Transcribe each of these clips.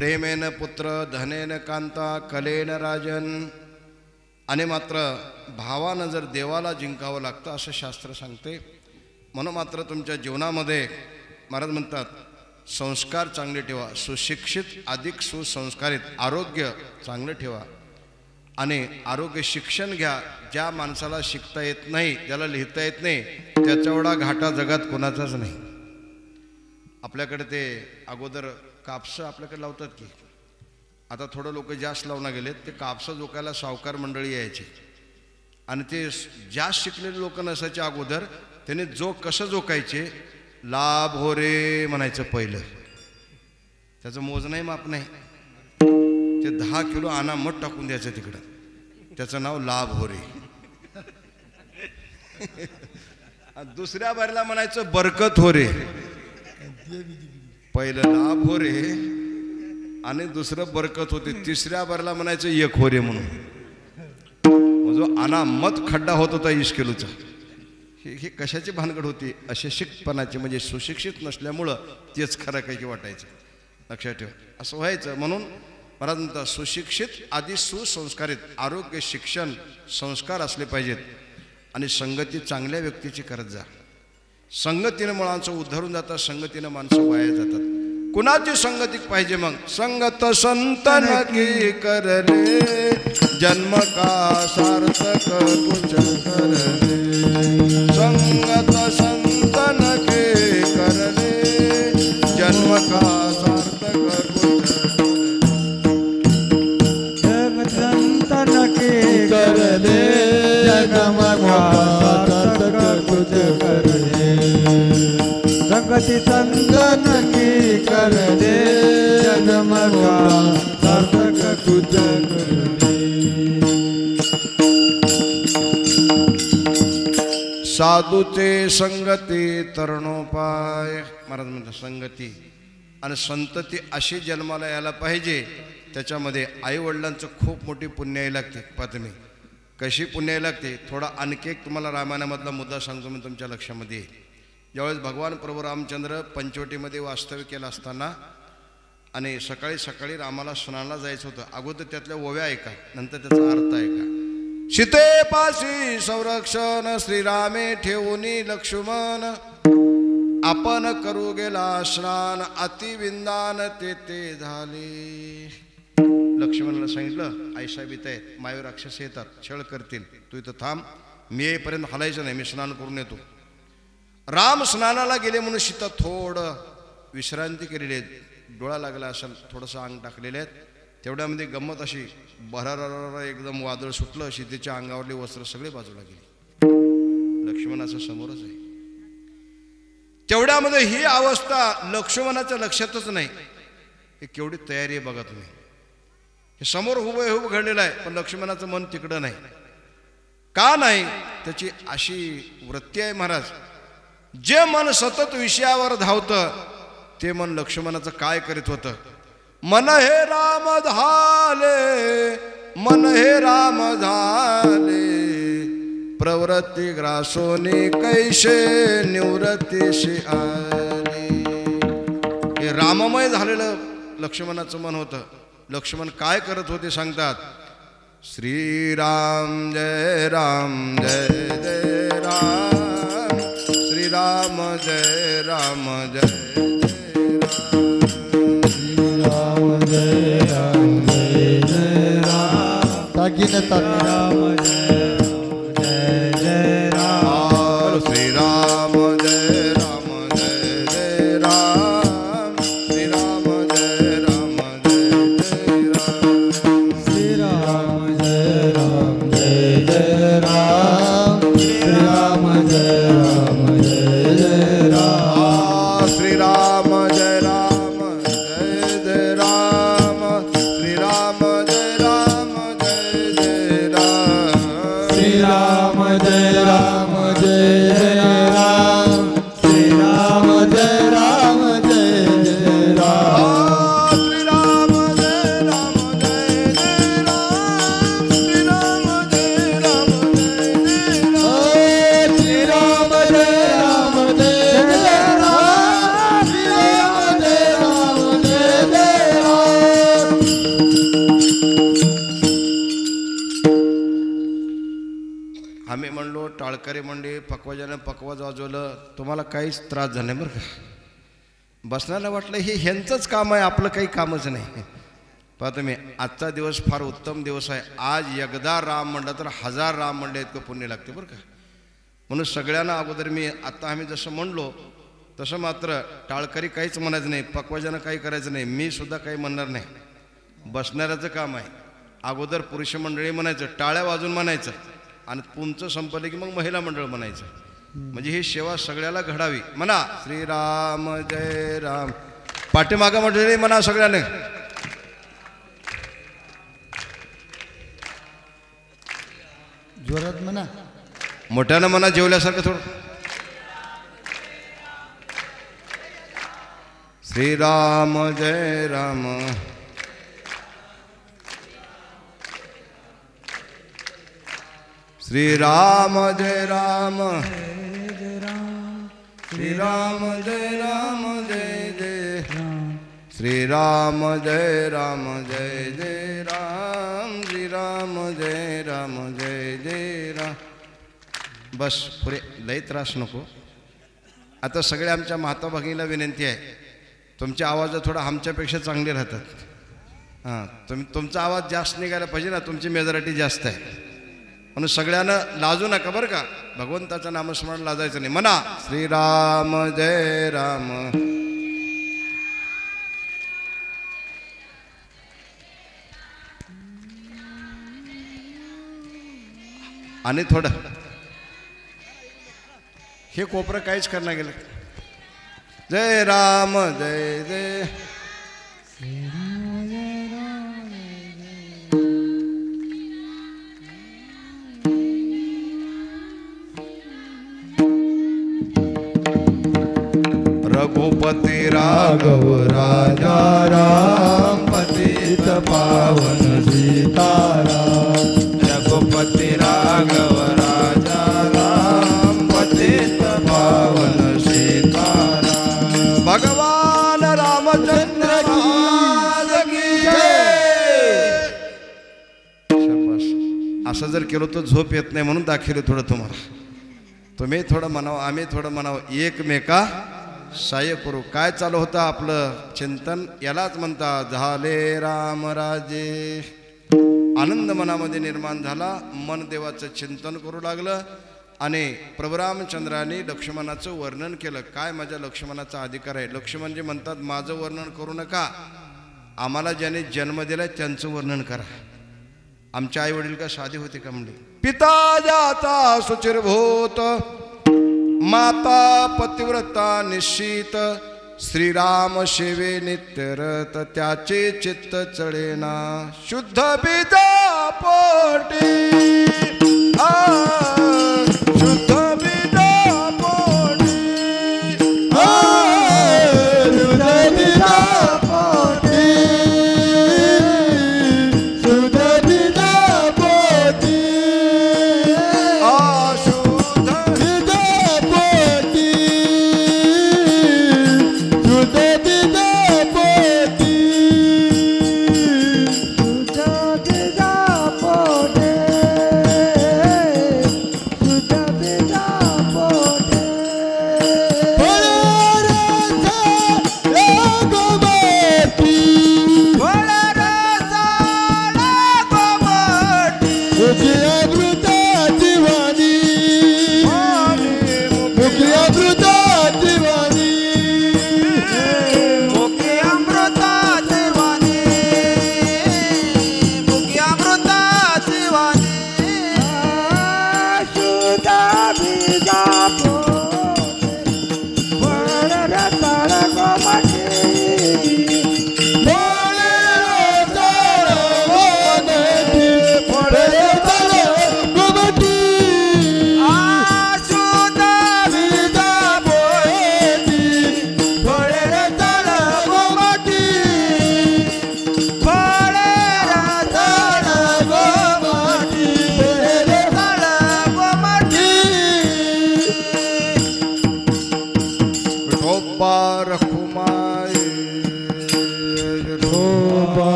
प्रेमेन पुत्र धनेन कांता कलेन राजन. आणि मात्र भावानं जर देवाला जिंकावं लागतं असं शास्त्र सांगते. म्हणून मात्र तुमच्या जीवनामध्ये महाराज म्हणतात संस्कार चांगले ठेवा, सुशिक्षित अधिक सुसंस्कारित, आरोग्य चांगलं ठेवा आणि आरोग्य शिक्षण घ्या. ज्या माणसाला शिकता येत नाही, ज्याला लिहिता येत नाही, त्याच्या एवढा घाटा जगात कोणाचाच नाही. आपल्याकडे ते अगोदर कापसं आपल्याकडे लावतात की, आता थोडं लोक जास्त लावून गेलेत. ते कापसं जोकायला सावकार मंडळी यायचे आणि ते जास्त शिकलेले लोक नसायचे अगोदर. त्याने कसं जोकायचे, लाभ हो रे म्हणायचं पहिलं. त्याचं मोज नाही माप नाही, ते 10 किलो अनामत टाकून द्यायचं तिकडं, त्याचं नाव लाभ हो रे. दुसऱ्या बारीला म्हणायचं बरकत हो रे. पहिलं लाभ हो रे आणि दुसरं बरकत होते. तिसऱ्या बारीला म्हणायचं एक हो रे म्हणून. जो अनामत खड्डा होत होता 20 किलोचा, हे कशाची भानगड होती? अशिक्षितपणाची, म्हणजे सुशिक्षित नसल्यामुळं तेच खरं काही वाटायचं. लक्षात ठेव, असं व्हायचं. म्हणून महाराज म्हणतात सुशिक्षित आधी सुसंस्कारित, आरोग्य शिक्षण संस्कार असले पाहिजेत आणि संगती चांगल्या व्यक्तीची करत जा. संगतीनं माणसं उद्धरून जातात, संगतीनं माणसं वाया जातात. कुणाची संगती पाहिजे मग? संगत संतन की करले जन्म का सार्थक कुछ करले. संगत संतन के करले जन्म का सार्थक कुछ. संतन के करले जन्म का सार्थक कुछ करले. संगति संतन की करले जन्म का सार्थक कुछ करले. साधूचे संगती तरुणोपाय. महाराज म्हणतात संगती आणि संतती अशी जन्माला यायला पाहिजे, त्याच्यामध्ये आईवडिलांचं खूप मोठी पुण्य यायला लागते. पाहते मी कशी पुण्य यायला लागते. थोडा आणखी एक तुम्हाला रामायणामधला मुद्दा सांगतो मी, तुमच्या लक्षामध्ये येईल. ज्यावेळेस भगवान प्रभू रामचंद्र पंचवटीमध्ये वास्तव्य केलं असताना आणि सकाळी सकाळी रामाला स्नानाला जायचं होतं. अगोदर त्यातल्या ओव्या ऐका, नंतर त्याचा अर्थ ऐका. सीतेपाशी संरक्षण श्रीरामे ठेवूनी लक्ष्मण. आपण करू गेला स्नान अतिविंदान ते झाले. लक्ष्मणाला सांगितलं आईसाहेब इथं आहेत, मायावर राक्षस येतात, छळ करतील, तू इथं थांब, मी येईपर्यंत हलायचं नाही, मी स्नान करून येतो. राम स्नानाला गेले म्हणून सीता थोडं विश्रांती केलेली आहे, डोळा लागला असेल, थोडंसं अंग तेवढ्यामध्ये आहेत. तेवढ्यामध्ये गंमत अशी भरारा एकदम वादळ सुटलं, सीतेच्या अंगावरले वस्त्र सगळे बाजूला गेले. लक्ष्मणाचं समोरच आहे. तेवढ्यामध्ये ही अवस्था लक्ष्मणाच्या लक्षातच नाही. हे केवढी तयारी आहे बघा तुम्ही. हे समोर हुबेहूब घडलेलं आहे, पण लक्ष्मणाचं मन तिकडं नाही. का नाही? त्याची अशी वृत्ती आहे महाराज. जे मन सतत विषयावर धावतं ते मन लक्ष्मणाचं काय करीत होतं? मन हे राम झाले, मन हे राम झाले, प्रवृत्ती ग्रासोनी कैसे निवृत्तीशी आले. हे राममय झालेलं लक्ष्मणाचं मन होतं. लक्ष्मण काय करत होते सांगतात. श्रीराम जय राम जय जय राम, श्रीराम जय राम जय जय राम, श्रीराम जय राम जय जय राम. तागीन राम जय जय राम. श्रीराम जय राम जय जय राम, श्रीराम जय राम जय जय राम, श्रीराम जय राम जय जय राम, श्रीराम जय राम जय जय राम. श्रीराम जय राम जय जय राम, श्रीराम जय राम जय जय राम. टाळकरी मंडळी पकवाजानं पकवाज वाजवलं, तुम्हाला काहीच त्रास झाला नाही बरं का. बसण्याला वाटलं हे ह्यांचंच काम आहे, आपलं काही कामच नाही. पहा तुम्ही, आजचा दिवस फार उत्तम दिवस आहे. आज एकदा राम म्हणलं तर 1000 राम म्हणले इतकं पुण्य लागते बरं का. म्हणून सगळ्यांना अगोदर मी आत्ता आम्ही जसं म्हणलो तसं मात्र टाळकरी काहीच म्हणायचं नाही, पकवाजानं काही करायचं नाही, मी सुद्धा काही म्हणणार नाही. बसणाऱ्याचं काम आहे. अगोदर पुरुष मंडळी म्हणायचं, टाळ्या वाजून म्हणायचं, आणि तुमचं संपलं की मग महिला मंडळ म्हणायचं. म्हणजे ही सेवा सगळ्याला घडावी. म्हणा श्रीराम जय राम. पाठीमागं मंडळी म्हणा सगळ्याने. जोरात म्हणा, मोठ्यानं म्हणा, जेवल्यासारखं थोडं. श्रीराम जय राम. श्रीराम जय राम. श्रीराम जय राम जय जय. श्रीराम जय राम जय जय राम. श्रीराम जय राम जय जय राम. बस पुरे, लई त्रास नको. आता सगळे आमच्या माता भगिनीला विनंती आहे, तुमचे आवाज थोडा आमच्यापेक्षा चांगले राहतात. हां, तुमचा आवाज जास्त निघायला पाहिजे ना, तुमची मेजॉरिटी जास्त आहे. म्हणून सगळ्यांना लाजू नका बरं का. भगवंताचं नामस्मरण लाजायचं नाही. म्हणा श्रीराम जय राम. आणि थोडं हे कोपरं काहीच करणं गेलं. जय राम जय जय. रघुपती राघव राजा राम पतित पावन सीताराम. रघुपती राघव राजा राम पतित पावन सीताराम. भगवान रामचंद्र की जय. शाबास. असं जर केलं तर झोप येत नाही, म्हणून दाखवलं थोडं तुम्हाला. तुम्ही थोडं म्हणावं, आम्ही थोडं म्हणावं, एकमेका सहाय्य करू. काय चालू होतं आपलं चिंतन, यालाच म्हणतात झाले रामराजे. आनंद मनामध्ये निर्माण झाला, मन देवाचं चिंतन करू लागलं. आणि प्रभू रामचंद्राने लक्ष्मणाचं वर्णन केलं. काय माझ्या लक्ष्मणाचा अधिकार आहे. लक्ष्मणजी म्हणतात, माझं वर्णन करू नका, आम्हाला ज्याने जन्म दिलाय त्यांचं वर्णन करा. आमचे आई वडील का साधे होते का म्हणले. पिता जाता सुचिरभूत, माता पतिव्रता निश्चित. श्रीराम सेवे नित्यरत, त्याचे चित्त चढेना. शुद्ध बीजा पोटी, शुद्ध बीजा पोटी, शुद्ध बीजा पोटी, शुद्ध बीजा पोटी,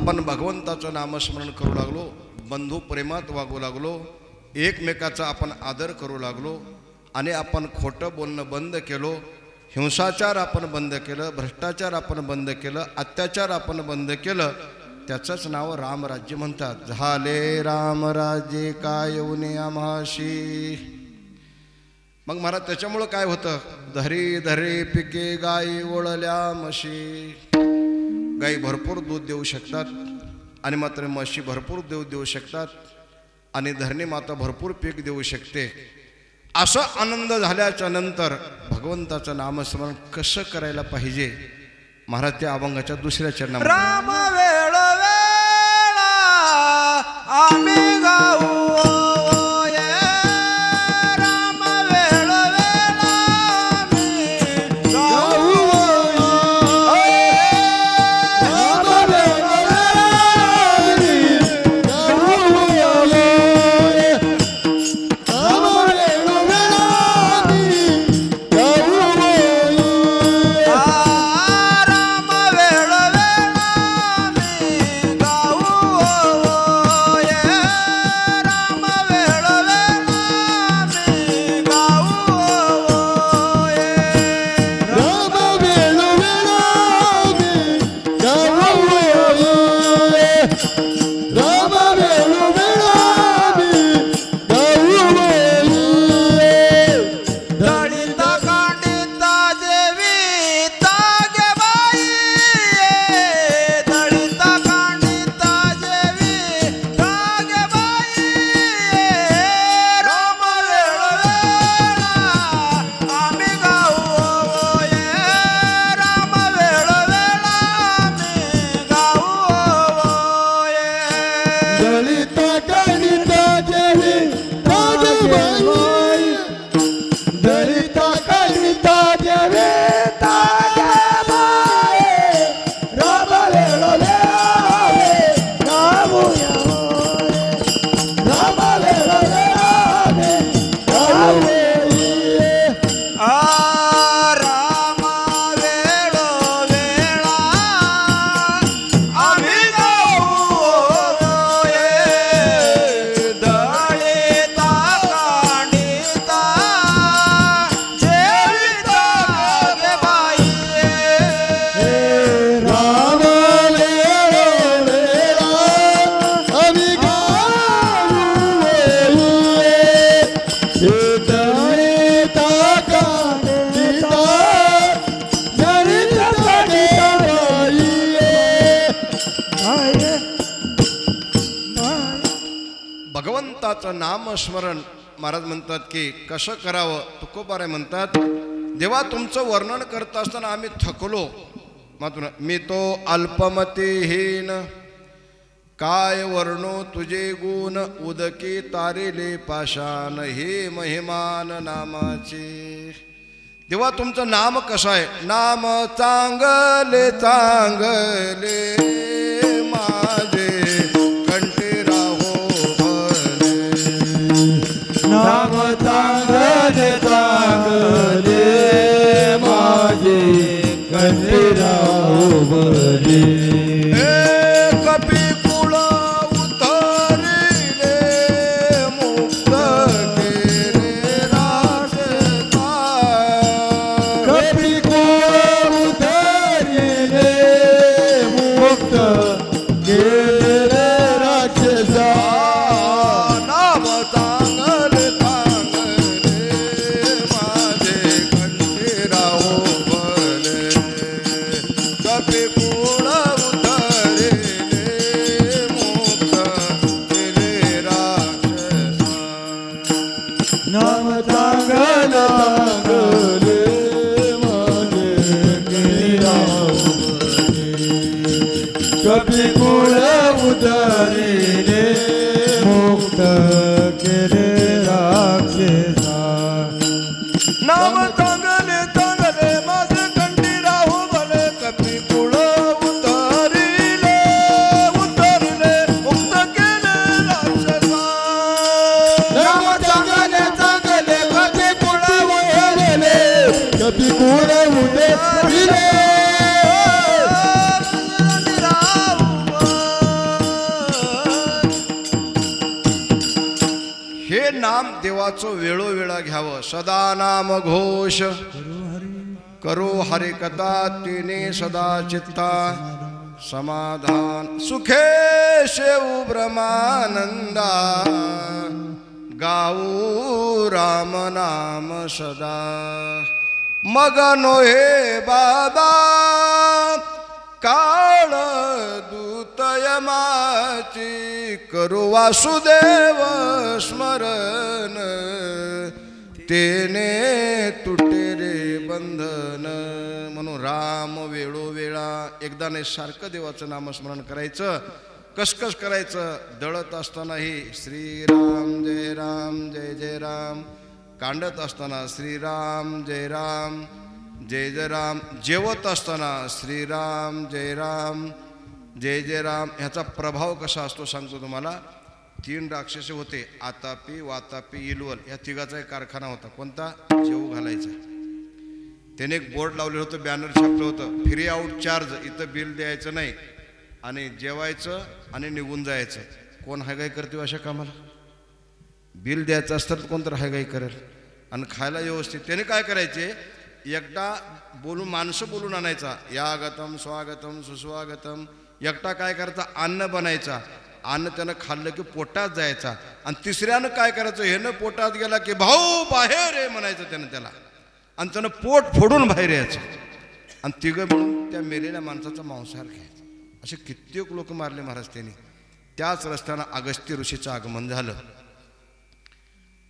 आपण भगवंताचं नामस्मरण करू लागलो, बंधू प्रेमात वागू लागलो, एकमेकाचा आपण आदर करू लागलो आणि आपण खोटं बोलणं बंद केलो, हिंसाचार आपण बंद केलं, भ्रष्टाचार आपण बंद केलं, अत्याचार आपण बंद केलं, त्याचंच नाव रामराज्य म्हणतात. झाले रामराज्य काय येऊने आम्हाशी. मग महाराज त्याच्यामुळं काय होतं, धरी धरी पिके गाई ओळल्या म्हशी. गाई भरपूर दूध देऊ शकतात आणि मात्र म्हशी भरपूर दूध देऊ शकतात आणि धरणी माता भरपूर पीक देऊ शकते. असं आनंद झाल्याच्या नंतर भगवंताचं नामस्मरण कसं करायला पाहिजे महाराज त्या अभंगाच्या दुसऱ्या चरणामध्ये राम वेळ वेळा आम्ही गाऊ भगवंताचं नामस्मरण महाराज म्हणतात की कसं करावं. तुकोबारे म्हणतात, देवा तुमचं वर्णन करत असताना आम्ही थकलो. मात्र मी तो अल्पमतीहीन काय वर्णो तुझे गुण उदकी तारिले पाषाण हे महिमान नामाचे. देवा तुमचं नाम कसं आहे, नाम चांगले चांगले माझे कंठी राहो नाम चांगले चांगले माझे कंठी राहो भले. कपी कुळ उतरिले मुक्त केले राक्षसा. कपी कुळ उतरिले मुक्त केले राक्षसा. नाम चांगले चांगले माझे कंठी राहो भले. कपी कुळ उतरिले मुक्त केले राक्षसा. नाम चांगले चांगले माझे कंठी राहो भले. कपी कुळ उतरिले मुक्त केले राक्षसा. नाम चांगले चांगले माझे कंठी राहो भले. कपी कुळ उतरिले उतरिले मुक्त केले राक्षसा. नाम चांगले चांगले कपी कुळ उतरिले कपी कुळ उतरिले नाम देवाचं वेळोवेळा घ्यावं. सदा नाम घोष करो हरि कथा तिने सदा चित्ता समाधान. सुखे शेऊ ब्रह्मानंदा गाऊ राम नाम सदा. मग नोहे बाबा काळ दूतयमाची करू वासुदेव स्मरण तेने तुटे रे बंधन. म्हणून राम वेळोवेळा एकदा नाही सारखं देवाचं नामस्मरण करायचं. कसकस करायचं. दळत असतानाही श्रीराम जय राम जय जय राम, कांडत असताना श्रीराम जय राम जय जय राम, जेवत असताना श्रीराम जय राम जय जय राम. ह्याचा प्रभाव कसा असतो सांगतो तुम्हाला. 3 राक्षस होते, आतापी वातापी इलवल. या तिघाचा एक कारखाना होता. कोणता? जेवू घालायचा. त्याने एक बोर्ड लावलेलं होतं, बॅनर छापलं होतं, फ्री आउट चार्ज. इथं बिल द्यायचं नाही आणि जेवायचं आणि निघून जायचं. कोण हायगाई करते अशा कामाला? बिल द्यायचं असतं तर कोणतरी हायगाई करेल. आणि खायला व्यवस्थित. त्याने काय करायचे, एकटा बोलून माणसं बोलून आणायचा, यागतम स्वागतम सुस्वागतम. एकटा काय करायचा, अन्न बनायचा. अन्न त्यानं खाल्लं की पोटात जायचा. आणि तिसऱ्यानं काय करायचं, ह्यानं पोटात गेला की भाऊ बाहेर आहे म्हणायचं त्यानं त्याला. आणि त्यानं पोट फोडून बाहेर यायचं. आणि तिघं मिळून त्या मेलेल्या माणसाचा मांसाहार घ्यायचा. असे कित्येक लोक मारले महाराज त्यांनी. त्याच रस्त्यानं अगस्त्य ऋषीचं आगमन झालं.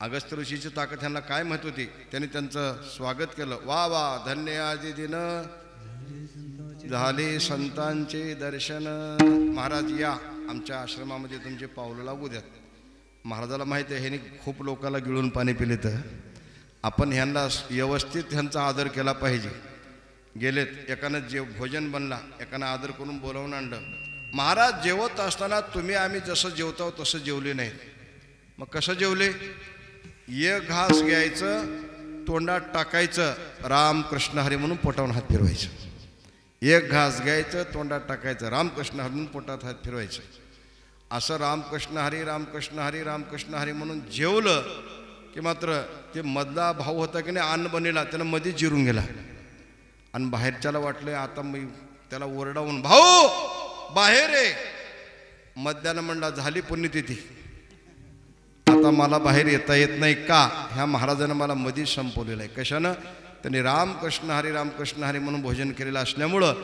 अगस्त्य ऋषीची ताकद ह्यांना काय माहित होती. त्यांनी त्यांचं स्वागत केलं. वा वा धन्य आजी दिन झाले संतांचे दर्शन. महाराज या आमच्या आश्रमामध्ये तुमचे पावलं लागू द्यात. महाराजाला माहिती आहे ह्यांनी खूप लोकांना गिळून पाणी पिले, तर आपण ह्यांना व्यवस्थित ह्यांचा आदर केला पाहिजे. गेलेत, एकानं भोजन बनला, एकानं आदर करून बोलावून आणलं. महाराज जेवत असताना तुम्ही आम्ही जसं जेवतो तसं जेवले नाही. मग कसं जेवले? एक घास घ्यायचं, तोंडात टाकायचं, रामकृष्ण हरी म्हणून पोटावून हात फिरवायचं. एक घास घ्यायचं, तोंडात टाकायचं, रामकृष्ण हरी म्हणून पोटात हात फिरवायचं. असं रामकृष्ण हरी रामकृष्ण हरी रामकृष्ण हरी म्हणून जेवलं की मात्र ते मधला भाऊ होता की नाही, अन्न बनेला, त्यानं मध्ये जिरून गेला. आणि बाहेरच्याला वाटलं आता मी त्याला ओरडावून, भाऊ बाहेर आहे. मध्यानं म्हणला, झाली पुण्यतिथी, आता मला बाहेर येता येत नाही का? ह्या महाराजानं मला मधीच संपवलेलं आहे. कशानं? त्यांनी रामकृष्ण हरी म्हणून भोजन केलेलं असल्यामुळं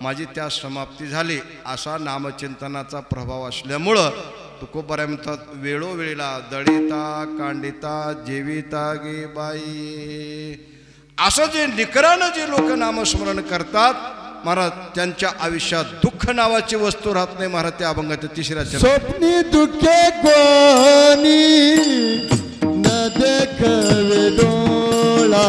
माझी त्या समाप्ती झाली. असा नामचिंतनाचा प्रभाव असल्यामुळं तुकोबऱ्या म्हणतात, वेळोवेळीला दळिता कांडिता जेविता गे बाई. असं जे निकरानं जे लोक नामस्मरण करतात महाराज, त्यांच्या आयुष्यात दुःख नावाची वस्तू राहत नाही. महाराज त्या अभंगाच्या 3ऱ्या स्वप्नी दुःखे कोणी न देखवे डोळा.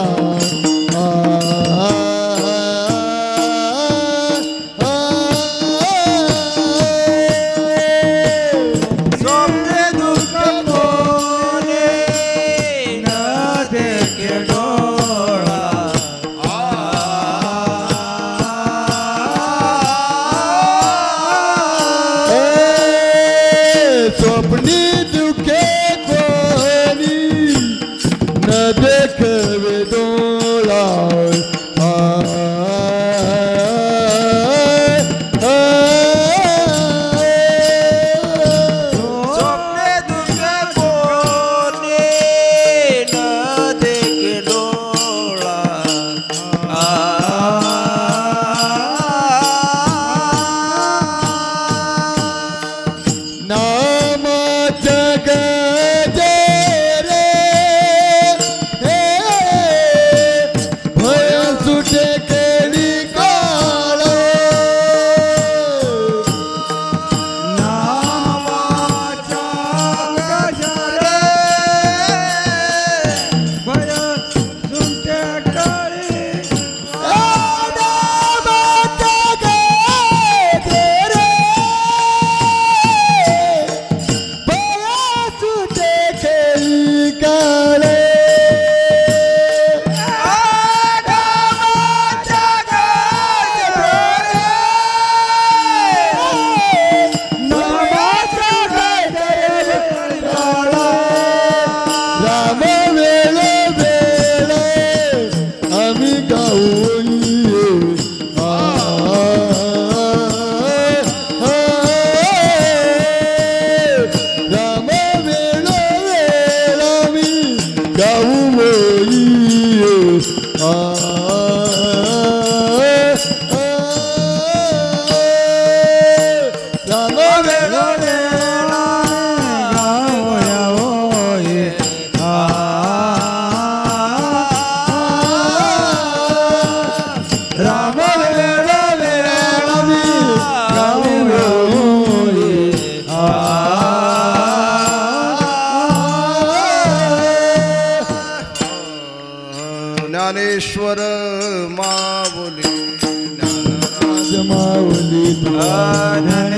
देखवे दो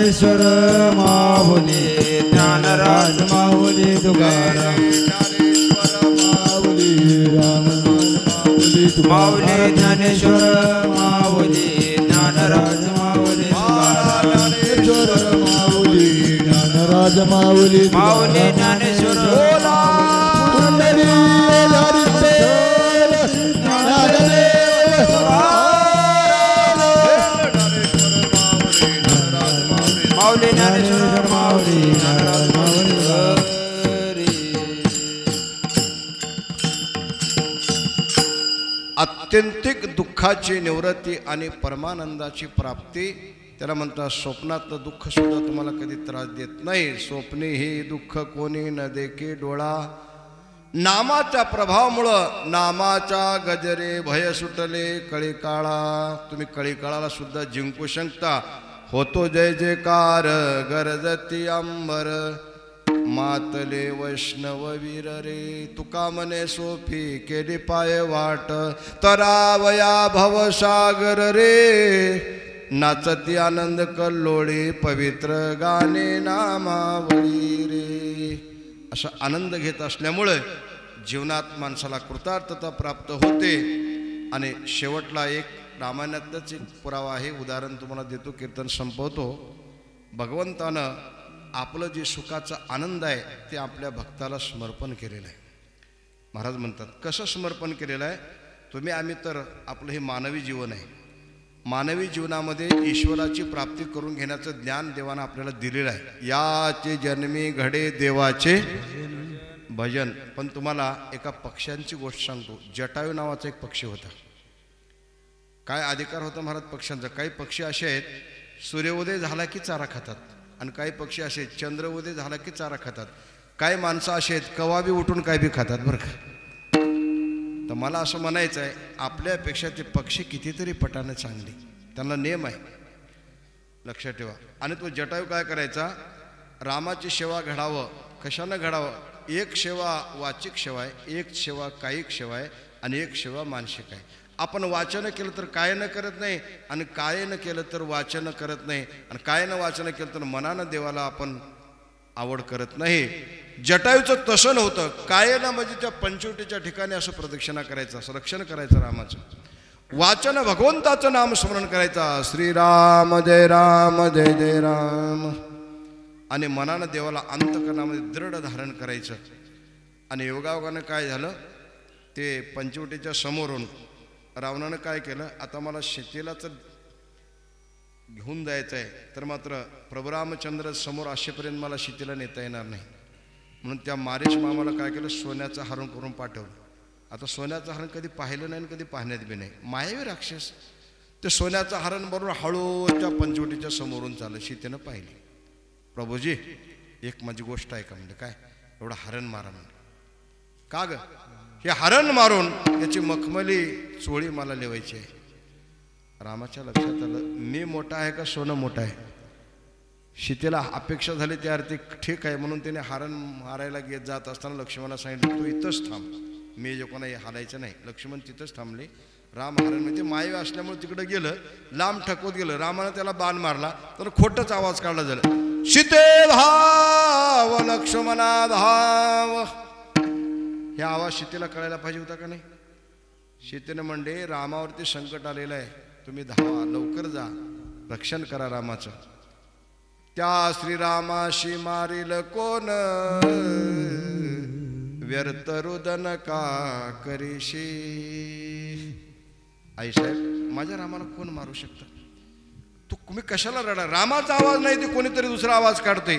ज्ञानेश्वर माऊली ज्ञानराज माऊली तुकाराम माऊली ज्ञानेश्वर माऊली ज्ञानराज माऊली ज्ञानराज माऊली माऊली ज्ञानेश्वर माऊली ज्ञानेश्वर माऊली ज्ञानराज माऊली आत्यंतिक दुःखाची निवृत्ती आणि परमानंदाची प्राप्ती त्याला म्हणतात. स्वप्नातलं दुःख सुद्धा तुम्हाला कधी त्रास देत नाही. स्वप्ने हे दुःख कोणी न देखे डोळा. नामाच्या प्रभावामुळं नामाच्या गजरे भय सुटले कळी काळा. तुम्ही कळी काळाला सुद्धा जिंकू शकता. होतो जय जयकार गरजती अंबर मातले वैष्णव वीर रे. तुका मने सोफी केली पाय वाट तरावया भवसागर रे. नाचती आनंद कल्लोळी पवित्र गाणे नामावळी रे. असा आनंद घेत असल्यामुळे जीवनात माणसाला कृतार्थता प्राप्त होते. आणि शेवटला एक रामायणातच एक पुरावा आहे, उदाहरण तुम्हाला देतो, कीर्तन संपवतो. भगवंतानं आपलं जे सुखाचा आनंद आहे ते आपल्या भक्ताला समर्पण केलेलं आहे. महाराज म्हणतात कसं समर्पण केलेलं आहे. तुम्ही आम्ही तर आपलं हे मानवी जीवन आहे. मानवी जीवनामध्ये ईश्वराची प्राप्ती करून घेण्याचं ज्ञान देवानं आपल्याला दिलेलं आहे. याचे जन्मी घडे देवाचे भजन. पण तुम्हाला एका पक्ष्यांची गोष्ट सांगतो. जटायू नावाचा एक पक्षी होता. काय अधिकार होता महाराज पक्ष्यांचा. काही पक्षी असे आहेत सूर्योदय झाला की चारा खातात, आणि काही पक्षी असे आहेत चंद्रोदय झाला की चारा खातात. काही माणसं असे आहेत कवा बी उठून काय बी खातात बरं का. तर मला असं म्हणायचं आहे आपल्यापेक्षा ते पक्षी कितीतरी पटाने चांगले, त्यांना नेम आहे, लक्षात ठेवा. आणि तो जटायू काय करायचा, रामाची सेवा घडावं. कशानं घडावं. एक सेवा वाचिक सेवा आहे, एक सेवा कायिक सेवा आहे, आणि एक सेवा मानसिक आहे. आपण वाचन केलं तर कायनं करत नाही, आणि कायनं केलं तर वाचन करत नाही, आणि कायनं वाचन केलं तर मनानं देवाला आपण आवड करत नाही. जटायूचं तसं नव्हतं. कायनं म्हणजे त्या पंचवटीच्या ठिकाणी असं प्रदक्षिणा करायचं, असं रक्षण करायचं रामाचं. वाचन भगवंताचं नाम स्मरण करायचं, श्रीराम जय राम जय जय राम. आणि मनानं देवाला अंतकरणामध्ये दृढ धारण करायचं. आणि योगायोगानं काय झालं, ते पंचवटीच्या समोरून रावणानं काय केलं, आता मला शेतीलाच घेऊन जायचं आहे, तर मात्र प्रभू रामचंद्र समोर असेपर्यंत मला शेतीला नेता येणार नाही. म्हणून त्या मारेश मामाला काय केलं, सोन्याचं हरण करून पाठवलं. आता सोन्याचं हरण कधी पाहिलं नाही आणि कधी पाहण्यात बी नाही. मायावी राक्षस ते सोन्याचं हरण बरोबर हळू त्या पंचवटीच्या समोरून चाललं. सीतेनं पाहिली. प्रभूजी एक माझी गोष्ट आहे का. म्हणजे काय, एवढं हरण मारा म्हणजे. का ग, हे हरण मारून याची मखमली चोळी मला लेवायची आहे. रामाच्या लक्षात आलं मी मोठा आहे का सोनं मोठं आहे. सीतेला अपेक्षा झाली त्या अर्थी ठीक आहे, म्हणून त्याने हरण मारायला घेत जात असताना लक्ष्मणाला सांगितलं तू इथंच थांब, मी जे कोणा हालायचं नाही. लक्ष्मण तिथंच थांबले. राम हरण म्हणजे मायवी असल्यामुळे तिकडे गेलं, लांब ठकवत गेलं. रामानं त्याला बाण मारला तर खोटच आवाज काढला झालं, सीते धाव लक्ष्मणा धाव. हे आवाज सीतेला कळायला पाहिजे होता का नाही. सीतेनं म्हणले रामावरती संकट आलेलं आहे, तुम्ही धावा, लवकर जा, रक्षण करा रामाचं. त्या श्रीरामाशी मारील कोण, व्यर्थ रुदन का करीशी. आई साहेब माझ्या रामाला कोण मारू शकतं. तुम्ही कशाला रडा. रामाचा आवाज नाही ते कोणीतरी दुसरा आवाज काढते.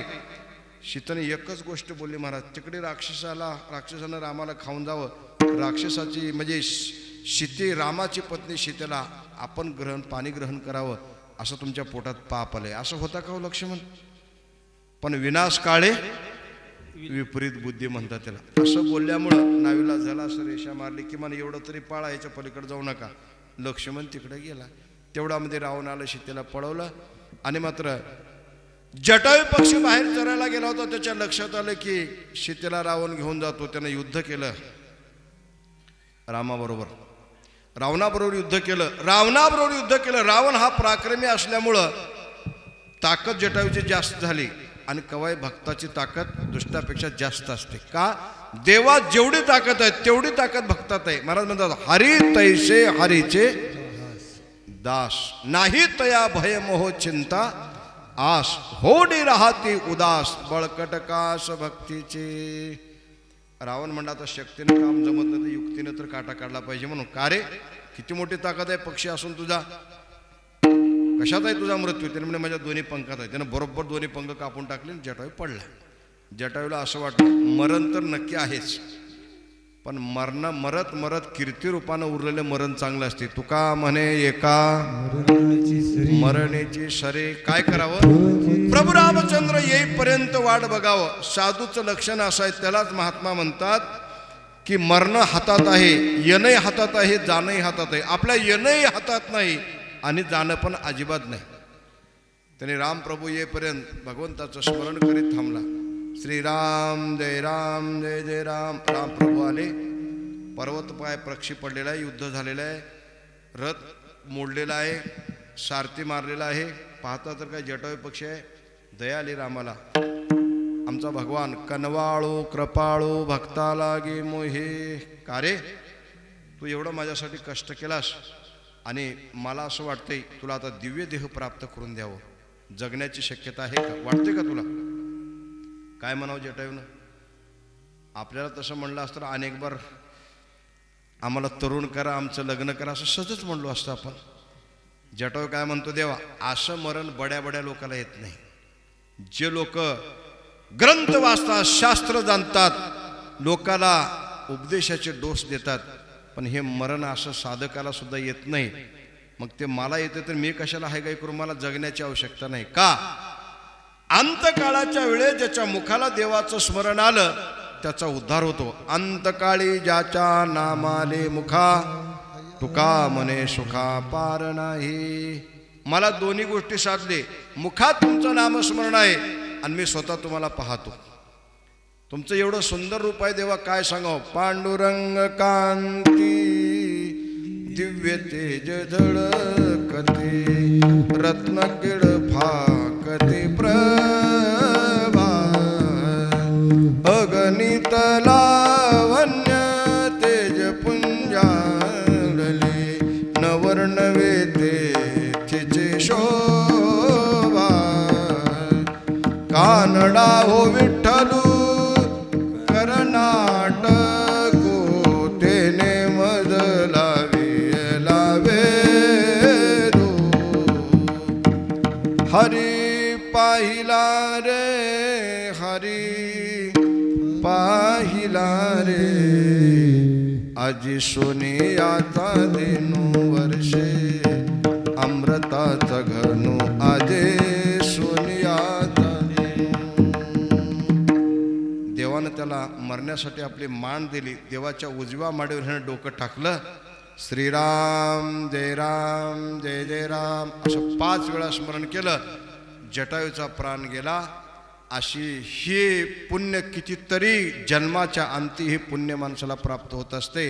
सीतेने एकच गोष्ट बोलली महाराज, तिकडे राक्षसानं रामाला खाऊन जावं. राक्षसाची म्हणजे सीते रामाची पत्नी सीतेला आपण पाणी ग्रहण करावं असं तुमच्या पोटात पाप आलंय. असं होता का हो लक्ष्मण. पण विनाश काळे विपरीत बुद्धी म्हणतात त्याला. असं बोलल्यामुळं नावीला झाला, असं रेषा मारली, किमान एवढं तरी पाळा, याच्या पलीकडे जाऊ नका. लक्ष्मण तिकडे गेला. तेवढ्यामध्ये रावण आलं, सीतेला पळवलं. आणि मात्र जटायू पक्षी बाहेर चरायला गेला होता. त्याच्या लक्षात आलं की सीतेला रावण घेऊन जातो. त्यानं युद्ध केलं रामाबरोबर, रावणाबरोबर युद्ध केलं. रावणाबरोबर युद्ध केलं. रावण हा पराक्रमी असल्यामुळं ताकद जटायूची जास्त झाली आणि कवाय भक्ताची ताकद दुष्टापेक्षा जास्त असते. का? देवात जेवढी ताकद आहे तेवढी ताकद भक्तात आहे. महाराज म्हणतात हरी तैसे हरीचे दास, नाही तया भय मोह चिंता आस, होडी राहती उदास बळकट कास भक्तीचे. रावण म्हणला आता शक्तीने काम जमत नाही तर युक्तीने तर काटा काढला पाहिजे म्हणून. का रे, किती मोठी ताकद आहे पक्षी असून तुझा, कशात आहे तुझा मृत्यू? त्याने म्हणजे माझ्या दोन्ही पंखात आहे. त्यानं बरोबर दोन्ही पंख कापून टाकले आणि जटायू पडला. जटायूला असं वाटलं मरण तर नक्की आहेच, पण मरत मरत कीर्ती रूपानं उरलेलं मरण चांगलं असते. तुका म्हणे एका मरणेची सरे. काय करावं? प्रभू रामचंद्र येईपर्यंत वाट बघावं. साधूचं लक्षण असं आहे, त्यालाच महात्मा म्हणतात की मरणं हातात आहे, येणंही हातात आहे, जाणंही हातात आहे. आपल्या येणंही हातात नाही आणि जाणं पण अजिबात नाही. त्याने रामप्रभू येईपर्यंत भगवंताचं स्मरण करीत थांबला. श्रीराम जय राम जय जय राम. रामप्रभू आले. पर्वत पाय प्रक्षी पडलेला आहे, युद्ध झालेलं आहे, रथ मोडलेला आहे, सारथी मारलेला आहे. पाहता तर काय जटायू पक्षी आहे. दया आली रामाला. आमचा भगवान कनवाळू कृपाळू भक्ता लागे मोहे. का रे, तू एवढं माझ्यासाठी कष्ट केलास आणि मला असं वाटतंय तुला आता दिव्य देह प्राप्त करून द्यावं. जगण्याची शक्यता आहे का? वाटते का तुला? काय म्हणावं जटायूनं? आपल्याला तसं म्हणलं असतं अनेक बार आम्हाला तरुण करा, आमचं लग्न करा असं सहजच म्हणलो असतं आपण. जटायू काय म्हणतो, देवा असं मरण बड्या बड्या लोकांना येत नाही. जे लोक ग्रंथ वाचतात, शास्त्र जाणतात, लोकाला उपदेशाचे डोस देतात, पण हे मरण असं साधकाला सुद्धा येत नाही. मग ते मला येते तर मी कशाला हाय काय करू? मला जगण्याची आवश्यकता नाही. का? अंतकाळाच्या वेळेस ज्याच्या मुखाला देवाचं स्मरण आलं त्याचा उद्धार होतो. अंतकाळी ज्याच्या नामाले मुखा तुका म्हणे सुखा पार नाही. मला दोन्ही गोष्टी साधले. मुखात तुमचं नामस्मरण आहे आणि मी स्वतः तुम्हाला पाहतो. तुमचं एवढं सुंदर रूप आहे देवा, काय सांगावं. पांडुरंग कांती दिव्य तेज झळकते, रत्नकिड फाकते प्रभा, अगणित लावण्य तेज पुंजाळले, नवर्णवे तेचे शोभा, कानडा हो विठ्ठलू कर्नाटको, तेने मजला हरी पाहिला रे, हरी पाहिला रे, आजी सोनियाचा देनू वर्षे, अमृताचा घनू आजे सोनियाचा देनू. देवानं त्याला मरण्यासाठी आपली मान दिली. देवाच्या उजव्या माडीवर ह्यानं डोकं टाकलं. श्रीराम जय राम जय जय राम असं 5 वेळा स्मरण केलं. जटायूचा प्राण गेला. अशी ही पुण्य कितीतरी जन्माच्या अंती हे पुण्य माणसाला प्राप्त होत असते.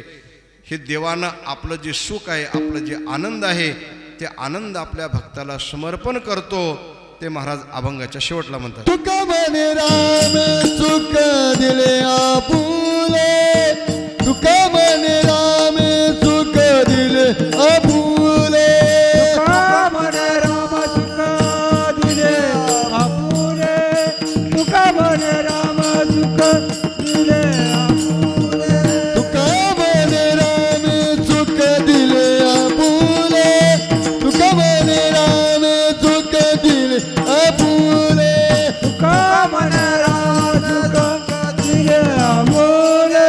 हे देवानं आपलं जे सुख आहे, आपलं जे आनंद आहे, ते आनंद आपल्या भक्ताला समर्पण करतो. ते महाराज अभंगाच्या शेवटला म्हणतात. तुका म्हणे राम सुख दिले आपुले, तुका म्हणे राम सुख दिले आपुले, तुका म्हणे राम सुख दिले आपुले, तुका म्हणे राम सुख दिले आपुले, तुका म्हणे राम सुख दिले आपुले, तुका म्हणे राम सुख दिले आपुले, तुका म्हणे राम सुख दिले आपुले,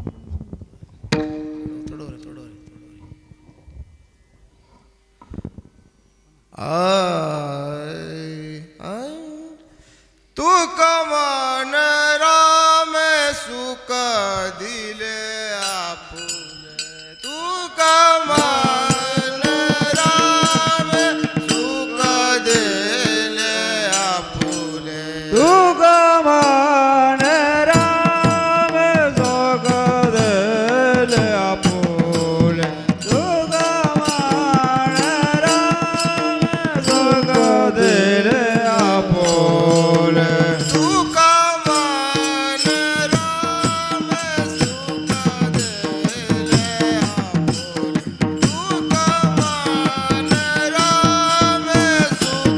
दिले आपुले तुका मान राम सुख दिले आपुले तुका मान राम सुख दिले आपुले तुका मान राम सुख दिले आपुले तुका मान राम सुख दिले आपुले तुका मान राम सुख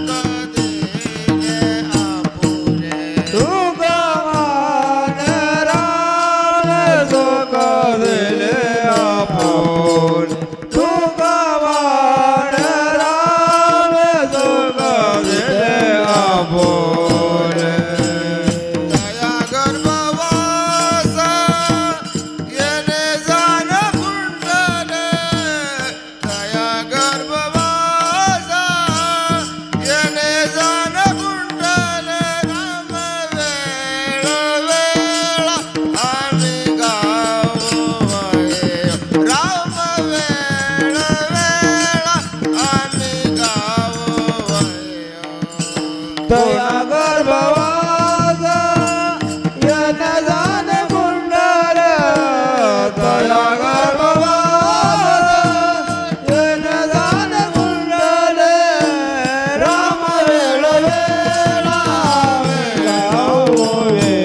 दिले आपुले तुका मान राम सुख दिले आपुले तुका मान राम सुख दिले आपुले दया गर्भवासा येणे जाण कुंडले दया गर्भवासा येणे जाण कुंडले राम वेळ वेळा आम्ही गावो राम वेळ वेळा आम्ही गावो दया गर्भवासा येणे जाण कुंडले दया गर्भवासा येणे जाण कुंडले राम वेळ वेळा आम्ही गावोवे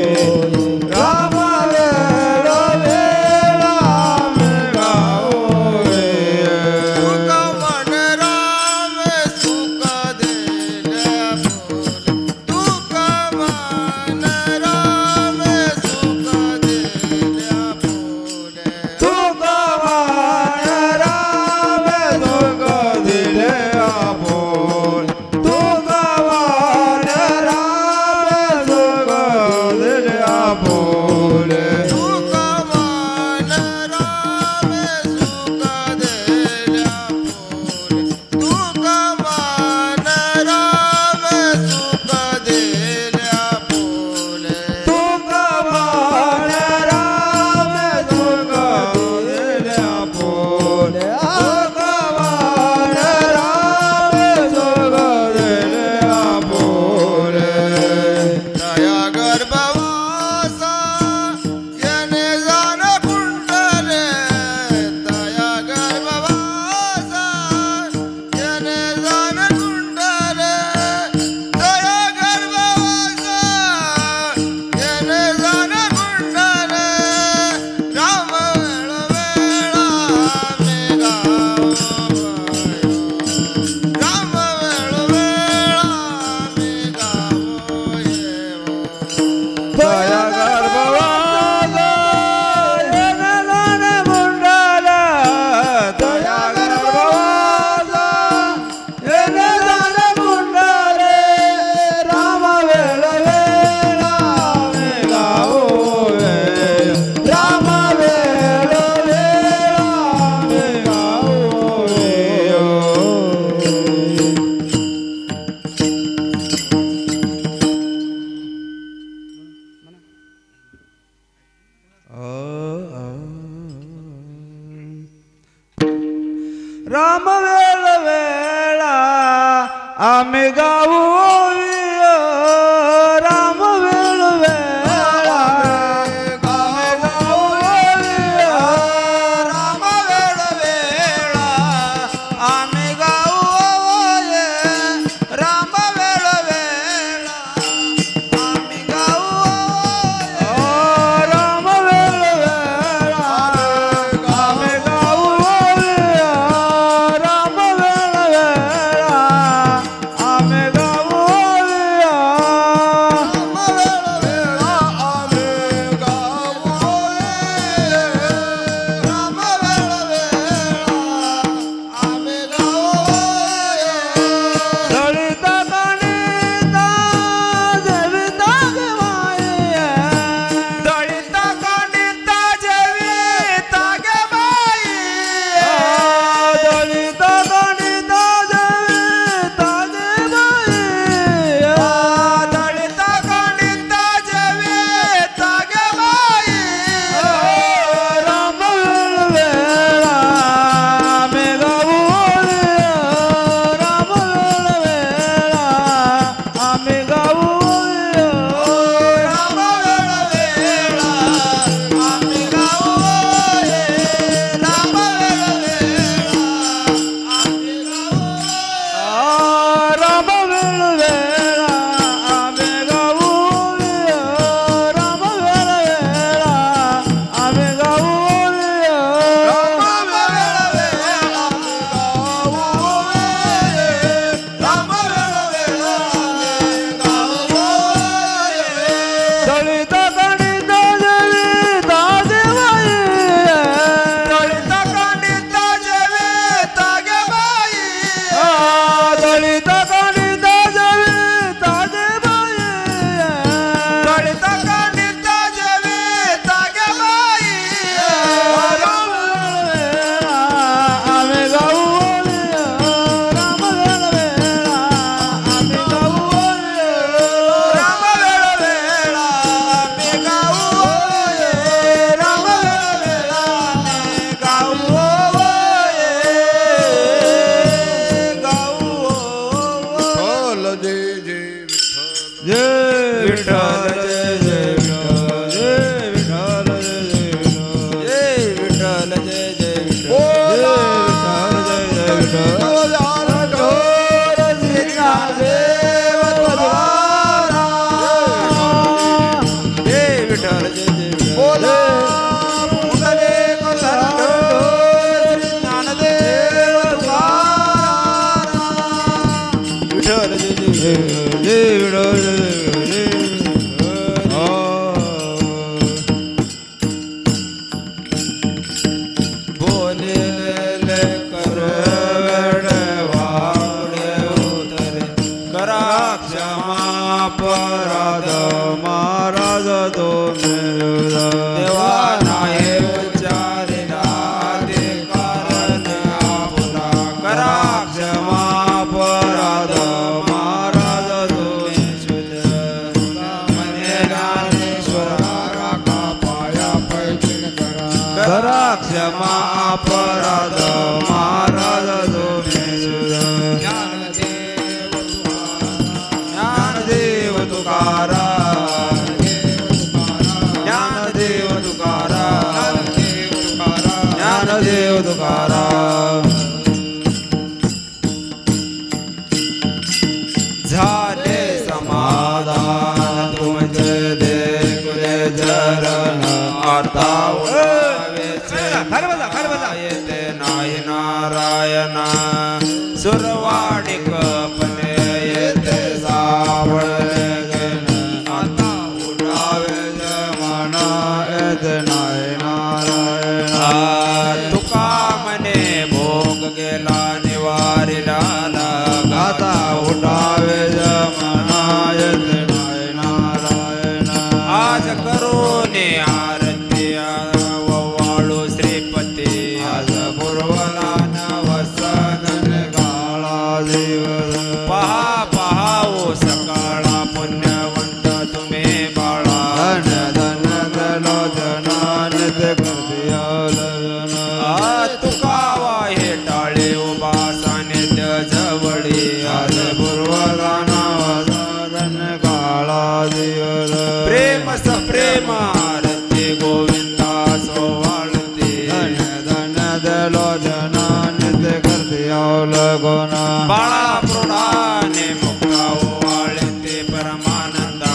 राम वेळ वेळा आम्ही गावोवे तुका मन राम सुख दिले आपुले तुका मन राम सुख दिले आपुले तुका मान राम सुख दिले आपुले तुका मान राम सुख दिले आपुले तुका मान राम सुख दिले आपुले तुका मान राम सुख दिले आपुले तुका मान राम सुख दिले आपुले तुका मान राम सुख दिले आपुले दया गर्भवासा येणे जाण कुंडले दया गर्भवासा येणे जाण कुंडले दया गर्भवासा येणे जाण कुंडले राम वेळ वेळा आम्ही गावो राम वेळ वेळा आम्ही गावो येवो दया गर्भवासा येणे जाण कुंडले दया गर्भवासा येणे जाण कुंडले राम वेळ वेळा आम्ही गावोवे राम वेळ वेळा आम्ही गावोवे राम वेळ वेळा आम्ही गाऊ राम वेळ वेळा आम्ही गाऊ राम वेळ वेळा आम्ही गाऊ राम वेळ वेळा आम्ही गाऊ राम वेळ वेळा आम्ही गाऊ राम वेळ वेळा आम्ही गाऊ करा क्षमा अपराध महाराज ज्ञानदेव तुकाराम ज्ञानदेव तुकाराम ज्ञानदेव तुकाराम झाले समाधान तुमचे देखुले चरण आता येते नाही नारायण सुरवाडी कपने येते सावळे आता उडावे जमाना येते नाही नारायण तुका मने भोग गेला निवारिला आता उठावे जमाना येते नाही नारायण आज करून आरती वाळू श्रीपती आज पूर्वला नवसन काळा जीव पहा पहा ओ सकाळा पुण्यवंत तुम्ही बाळा धन धन जनानित तुका वाहे टाळे उभा सानिध्य जवळी आज पूर्वला नवसन काळा जीव प्रेम सप्रेम आरती गोविंदा सोवाळती धन धन दलो जनानित करते अवलगोना बाळा प्रौढाने मुक्ता ओवाळते परमानंदा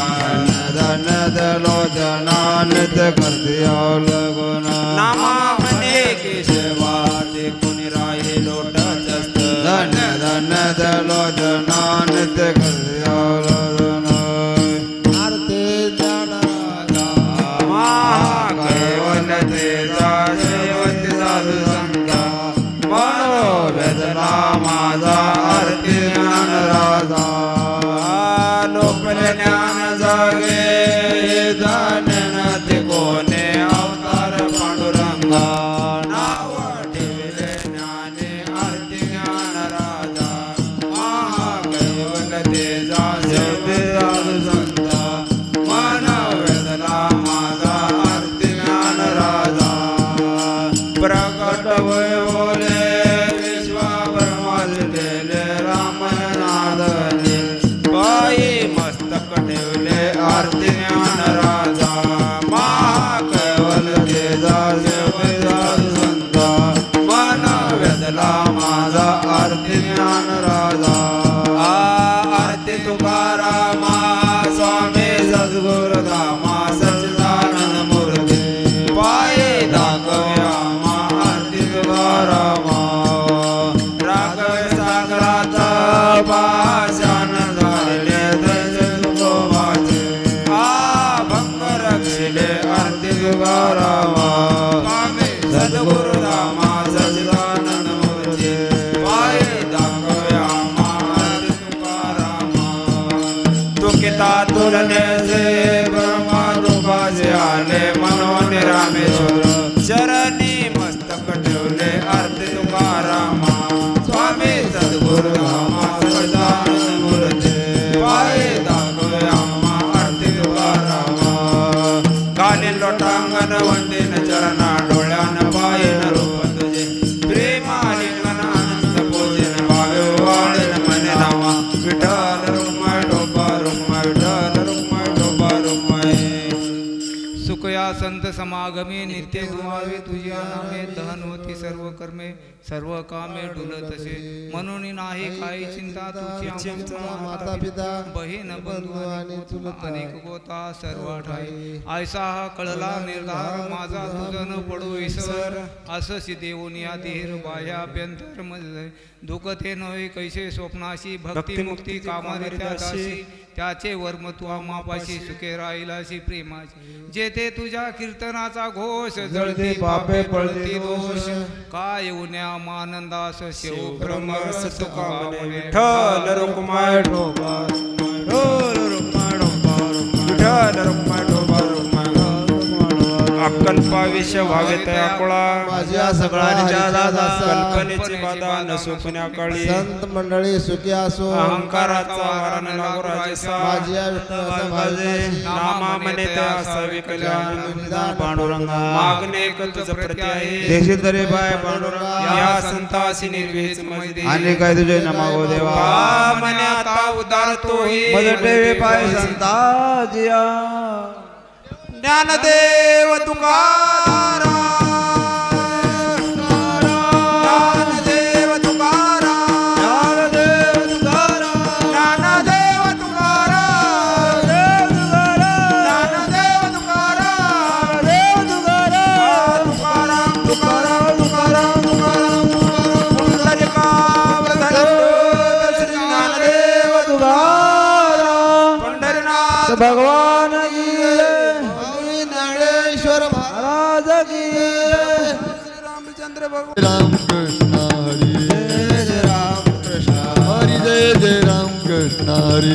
धन दलो जनानित करते अवलगोना नामा मने की सेवा ते कोणी राही लोटत असत धन धन दलो जनानित करते अवलगोना आरती ज्ञानादा महाकैवल तेजा शेवंती साधू संता मनोवेदना माझा आरती ज्ञान राजा लोकले ज्ञान जागे जाणन ते कोणे अवतार पांडुरंगा नाव ठेवले ज्ञाने आरती ज्ञान राजा महाकैवल तेजा शेवंती साधू संता मनोवेदना माझा आरती ज्ञान राजा प्रकट वय बोले विश्वा ब्रह्मादिले रामनादने पायी मस्तक ठेवले आरती ज्ञान राजा महाकैवल तेजा सेवेचा संता मन वेदला माझा आरती ज्ञान राजा आरती तुकारामा स्वामी सद्गुरुधामा सच्चिदानंद मूर्ती पायी दाखव्या आरती तुकारामा राघव सागरात भाषण झाले तसे तुकोबाचे भंग रक्षिले आरती तुकारामा सद्गुरुधामा सच्चिदानंद मूर्ती पायी दाखव्या आरती तुकारामा तुकिता तुलने से ब्रह्मा रूपाचे आले मनोने रामेश्वर चरणी मस्तक ठेवले आरती तुकारामा स्वामी सद्गुरुधामा सच्चिदानंद मूर्ती पायी दाखव्या आरती तुकारामा काली लोटांगण वंदीन चरणा डोळ्यान पायन रूप तुझे प्रेमालिंगन आनंद पूजन भावे वाळन मने नावा विठ्ठल रुक्माई डोबा रुक्माई विठ्ठल रुक्माई डोबा रुक्माई सुखया संत समागमे नित्य गुमावे तुझ्या नामे दहन होती सर्व कर्मे सर्व कामे डुलतसे म्हणून नाही काही चिंता तुझी माता पिता बहीण बंधू आणि अनेक गोता सर्व ठाई ऐसा हा कळला निर्धार माझा तुझं न पडो ईश्वर असं देऊन या धीर बाह्याभ्यंतर मध्ये दुखते नव्हे कैसे स्वप्नाशी भक्ती मुक्ती कामारित्या दासी त्याचे वर्म तू मापाशी सुखे राहिलाशी प्रेमाची जेथे तुझ्या कीर्तनाचा घोष जळती पापे पळती दोष काय उन्या आनंदास शिव ब्रह्मरस तुका विठ्ठल रुक्माई डोबा विठ्ठल रुक्माई डोबा विठ्ठल रुक्माई डोबा रुक्माई अकल्पा विष व्हावे तया कुळा माझ्या सगळा हरीच्या दासा कल्पनेची बाधा नसो पुण्या काळी संत मंडळी सुखी असो अहंकाराचा वारा न लागो राजेसा माझ्या विष्णूचा भाजे नामा म्हणे ते असावे कल्याण निदान पांडुरंगा मागणे एक तुझ प्रती आहे देशी तरी बाय पांडुरंगा या संतासी निर्वेच मजदी आणि काय तुझे नमागो देवा म्हणे आता उदार तोही मजटेवे पाय संता जिया ज्ञानदेव तुकाराम ज्ञानदेव तुकाराम ज्ञानदेव तुकाराम ज्ञानदेव तुकाराम ज्ञानदेव तुकाराम देव तुकाराम तुकाराम तुकाराम तुकाराम तुकाराम पुंडलिका वरदहरी श्री ज्ञानदेव तुकाराम पंढरीनाथ भगवान की ज्ञानेश्वर महाराज की श्री रामचंद्र भगवान रामकृष्ण हरी जय राम कृष्ण हरी जय जय रामकृष्ण हरी